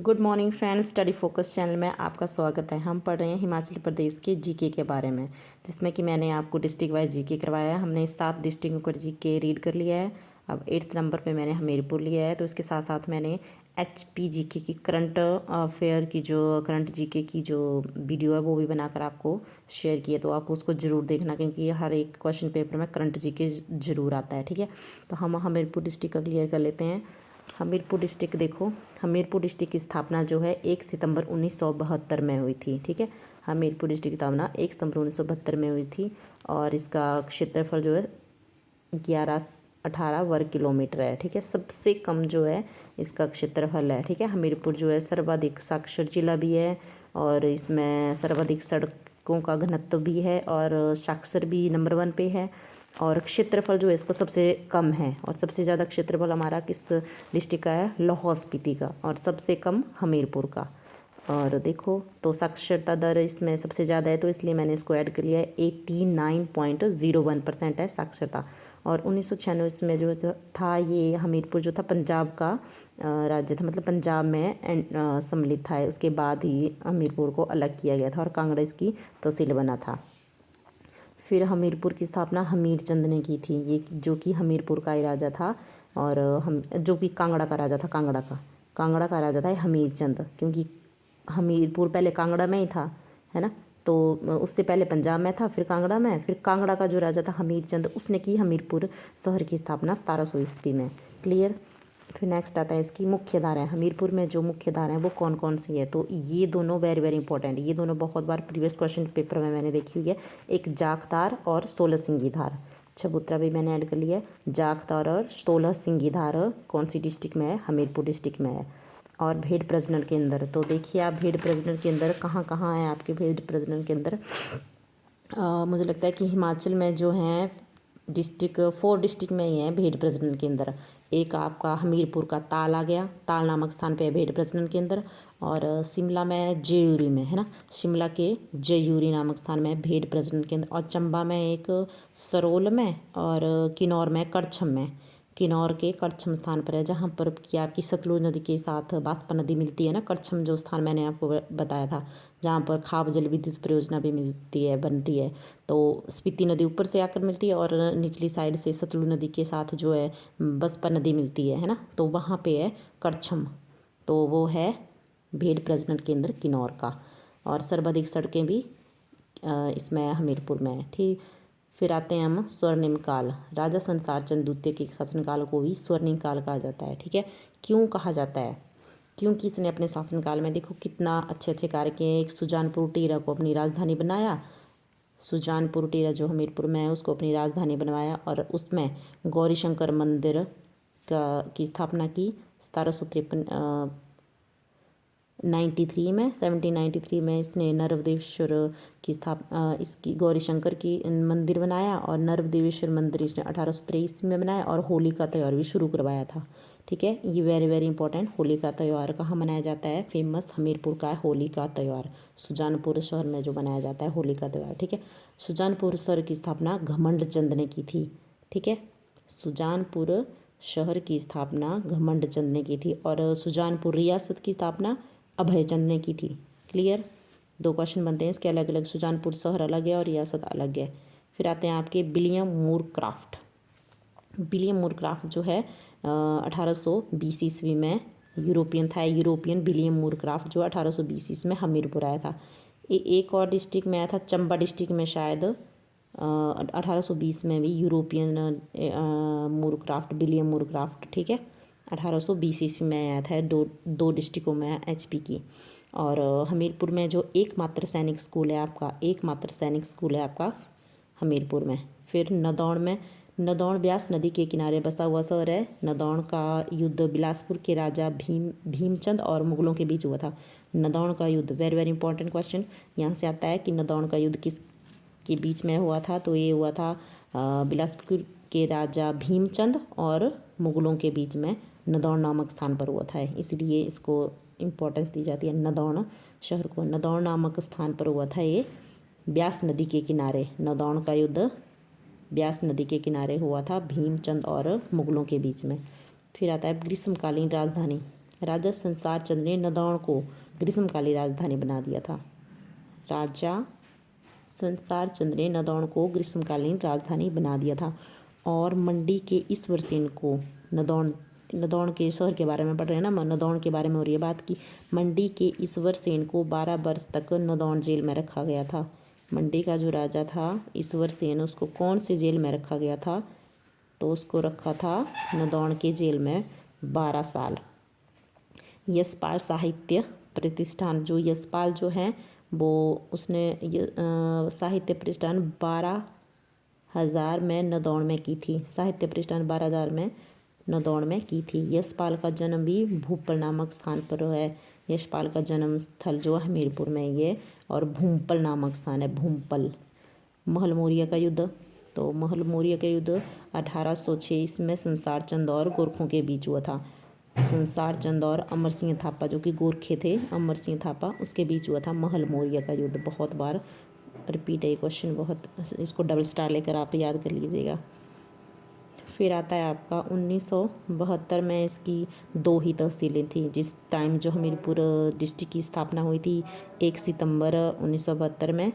Good morning friends, study focus channel में आपका स्वागत है। हम पढ़ रहे हैं हिमाचल प्रदेश के जीके के बारे में, जिसमें कि मैंने आपको डिस्ट्रिक्ट वाइज जीके करवाया है। हमने 7 डिस्ट्रिक्टों का जीके रीड कर लिया है। अब 8th नंबर पे मैंने हमीरपुर लिया है, तो इसके साथ साथ मैंने एचपी जीके की करंट अफेयर की जो करंट जीके की जो वीडियो है वो भी बनाकर आपको शेयर की है, तो आप उसको ज़रूर देखना, क्योंकि हर एक क्वेश्चन पेपर में करंट जीके ज़रूर आता है। ठीक है, तो हम हमीरपुर डिस्ट्रिक्ट का क्लियर कर लेते हैं। हमीरपुर डिस्ट्रिक्ट देखो, हमीरपुर डिस्ट्रिक्ट की स्थापना जो है 1 सितंबर 1972 में हुई थी। ठीक है, हमीरपुर डिस्ट्रिक्ट की स्थापना 1 सितंबर 1972 में हुई थी और इसका क्षेत्रफल जो है 1118 वर्ग किलोमीटर है। ठीक है, सबसे कम जो है इसका क्षेत्रफल है। ठीक है, हमीरपुर जो है सर्वाधिक साक्षर जिला भी है और इसमें सर्वाधिक सड़कों का घनत्व भी है और साक्षर भी नंबर 1 पे है और क्षेत्रफल जो है इसका सबसे कम है और सबसे ज़्यादा क्षेत्रफल हमारा किस डिस्ट्रिक्ट का है, लाहौल स्पीति का, और सबसे कम हमीरपुर का। और देखो तो साक्षरता दर इसमें सबसे ज़्यादा है, तो इसलिए मैंने इसको ऐड कर लिया है। 89.01% है साक्षरता। और 1996 में जो था ये हमीरपुर जो था पंजाब का राज्य था, मतलब पंजाब में सम्मिलित था। उसके बाद ही हमीरपुर को अलग किया गया था और कांगड़ा इसकी तहसील बना था। फिर हमीरपुर की स्थापना हमीर चंद ने की थी, ये जो कि हमीरपुर का ही राजा था और हम जो कि कांगड़ा का राजा था, कांगड़ा का राजा था हमीर चंद, क्योंकि हमीरपुर पहले कांगड़ा में ही था, है ना। तो उससे पहले पंजाब में था, फिर कांगड़ा में, फिर कांगड़ा का जो राजा था हमीर चंद, उसने की हमीरपुर शहर की स्थापना 1700 ईस्वी में। क्लियर। फिर नेक्स्ट आता है इसकी मुख्य धाराएं। हमीरपुर में जो मुख्य धाराएं हैं वो कौन कौन सी है, तो ये दोनों वेरी वेरी इंपॉर्टेंट, ये दोनों बहुत बार प्रीवियस क्वेश्चन पेपर में मैंने देखी हुई है। एक जाखधार और 16 सिंगी धार। चबूतरा भी मैंने ऐड कर लिया है। जाखधार और 16 सिंगी धार कौन सी डिस्ट्रिक्ट में है, हमीरपुर डिस्ट्रिक्ट में है। और भेड़ प्रजनन केंद्र, तो देखिए आप भेड़ प्रजनन केंद्र कहाँ कहाँ है आपके भेड़ प्रजनन केंद्र। मुझे लगता है कि हिमाचल में जो है डिस्ट्रिक्ट 4 डिस्ट्रिक्ट में ही है भेड़ प्रजनन केंद्र। एक आपका हमीरपुर का ताल आ गया, ताल नामक स्थान पे है भेड़ प्रजनन केंद्र। और शिमला में जयूरी में, है ना, शिमला के जयूरी नामक स्थान में भेड़ प्रजनन केंद्र। और चंबा में एक सरोल में और किन्नौर में करछम में, किन्नौर के करछम स्थान पर है, जहाँ पर कि आपकी सतलुज नदी के साथ बासपा नदी मिलती है ना। करछम जो स्थान मैंने आपको बताया था, जहाँ पर खाप जल विद्युत परियोजना भी मिलती है, बनती है। तो स्पीति नदी ऊपर से आकर मिलती है और निचली साइड से सतलुज नदी के साथ जो है बसपा नदी मिलती है ना। तो वहाँ पे है करछम, तो वो है भेड़ प्रजनन केंद्र किन्नौर का। और सर्वाधिक सड़कें भी इसमें हमीरपुर में है। ठीक, फिर आते हैं हम स्वर्णिम काल। राजा संसार चंद द्वितीय के शासनकाल को भी स्वर्णिम काल कहा जाता है। ठीक है, क्यों कहा जाता है, क्योंकि इसने अपने शासनकाल में देखो कितना अच्छे अच्छे कार्य किए। एक सुजानपुर टीरा को अपनी राजधानी बनाया, सुजानपुर टीरा जो हमीरपुर में है उसको अपनी राजधानी बनवाया और उसमें गौरी शंकर मंदिर की स्थापना की 1793 में इसने नर्वदेवेश्वर की इसकी गौरी शंकर की मंदिर बनाया और नर्वदेवेश्वर मंदिर इसने 1823 में बनाया और होली का त्यौहार भी शुरू करवाया था। ठीक है, ये वेरी वेरी इंपॉर्टेंट। होली का त्यौहार कहाँ मनाया जाता है, फेमस हमीरपुर का है होली का त्यौहार, सुजानपुर शहर में जो मनाया जाता है होली का त्यौहार। ठीक है, सुजानपुर शहर की स्थापना घमंड चंद ने की थी। ठीक है, सुजानपुर शहर की स्थापना घमंड चंद ने की थी और सुजानपुर रियासत की स्थापना अभय चंद ने की थी। क्लियर। 2 क्वेश्चन बनते हैं इसके अलग अलग, सुजानपुर शहर अलग है और रियासत अलग है। फिर आते हैं आपके विलियम मूर क्राफ्ट। विलियम मूर क्राफ्ट जो है 1820 ईस्वी में यूरोपियन था, यूरोपियन विलियम मूर क्राफ्ट जो 1820 ईस्वी में हमीरपुर आया था। एक और डिस्ट्रिक्ट में आया था, चंबा डिस्ट्रिक्ट में शायद 1820 में भी यूरोपियन मूर क्राफ्ट, विलियम मूर क्राफ्ट। ठीक है, 1820 ईस्वी में आया था। दो डिस्ट्रिक्टों में एचपी की। और हमीरपुर में जो एकमात्र सैनिक स्कूल है आपका, एकमात्र सैनिक स्कूल है आपका हमीरपुर में। फिर नदौण में, नदौण ब्यास नदी के किनारे बसा हुआ शहर है। नदौण का युद्ध बिलासपुर के राजा भीमचंद और मुगलों के बीच हुआ था। नदौण का युद्ध वेरी वेरी इंपॉर्टेंट क्वेश्चन यहाँ से आता है कि नदौण का युद्ध किस के बीच में हुआ था, तो ये हुआ था बिलासपुर के राजा भीमचंद और मुगलों के बीच में नदौण नामक स्थान पर हुआ था, इसलिए इसको इम्पोर्टेंस दी जाती है नदौण शहर को। नदौण नामक स्थान पर हुआ था ये ब्यास नदी के किनारे। नदौण का युद्ध ब्यास नदी के किनारे हुआ था भीमचंद और मुगलों के बीच में। फिर आता है ग्रीष्मकालीन राजधानी। राजा संसार चंद्र ने नदौन को ग्रीष्मकालीन राजधानी बना दिया था। राजा संसार चंद्र ने नदौन को ग्रीष्मकालीन राजधानी बना दिया था। और मंडी के ईश्वर सेन को नदौन के शहर के बारे में पढ़ रहे हैं ना, नदौन के बारे में हो रही है बात की। मंडी के ईश्वर सेन को 12 वर्ष तक नदौन जेल में रखा गया था। मंडी का जो राजा था ईश्वर सेन, उसको कौन से जेल में रखा गया था? तो उसको रखा था नदौन के जेल में 12 साल। यशपाल साहित्य प्रतिष्ठान, जो यशपाल जो है वो उसने साहित्य प्रतिष्ठान 12,000 में नदौन में की थी। साहित्य प्रतिष्ठान 12,000 में नदौन में की थी। यशपाल का जन्म भी भूपल नामक स्थान पर है। यशपाल का जन्म स्थल जो हमीरपुर में ये, और भूपल नामक स्थान है, भूपल। महल मौर्य का युद्ध, तो महल मौर्य का युद्ध 1806 में संसार चंद और गोरखों के बीच हुआ था। संसार चंद और अमर सिंह थापा, जो कि गोरखे थे, अमर सिंह थापा, उसके बीच हुआ था महल मौर्य का युद्ध। बहुत बार रिपीट है क्वेश्चन, बहुत, इसको डबल स्टार लेकर आप याद कर लीजिएगा। फिर आता है आपका 1972 में इसकी 2 ही तहसीलें थी। जिस टाइम जो हमीरपुर डिस्ट्रिक्ट की स्थापना हुई थी 1 सितंबर 1972 में,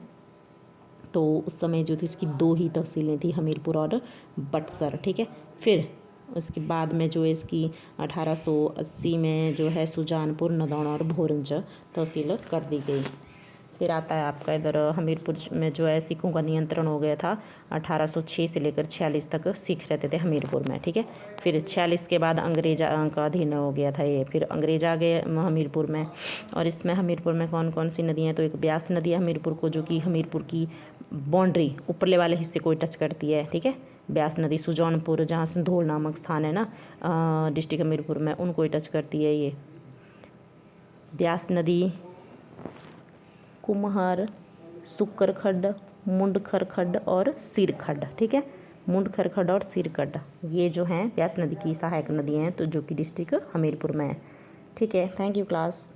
तो उस समय जो थी इसकी 2 ही तहसीलें थी, हमीरपुर और बक्सर। ठीक है। फिर उसके बाद में जो है इसकी 1880 में जो है सुजानपुर, नदौन और भोरंज तहसील कर दी गई। फिर आता है आपका इधर हमीरपुर में जो है सिखों का नियंत्रण हो गया था। 1806 से लेकर 46 तक सिख रहते थे हमीरपुर में। ठीक है। फिर 46 के बाद अंग्रेज का अधीन हो गया था ये। फिर अंग्रेज आ गए हमीरपुर में। और इसमें हमीरपुर में कौन कौन सी नदियाँ हैं? तो एक ब्यास नदी है हमीरपुर को, जो कि हमीरपुर की बाउंड्री ऊपरले वाले हिस्से को टच करती है। ठीक है। ब्यास नदी सुजानपुर, जहाँ संधोल नामक स्थान है ना डिस्ट्रिक्ट हमीरपुर में, उनको टच करती है ये ब्यास नदी। कुम्हर, सुक्कर मुंडखर खड्ड और सिर खड्ड। ठीक है। मुंडखर खड्ड और सिर खड्ड, ये जो हैं ब्यास नदी की सहायक नदियाँ हैं, तो जो कि डिस्ट्रिक्ट हमीरपुर में है। ठीक है। Thank you class.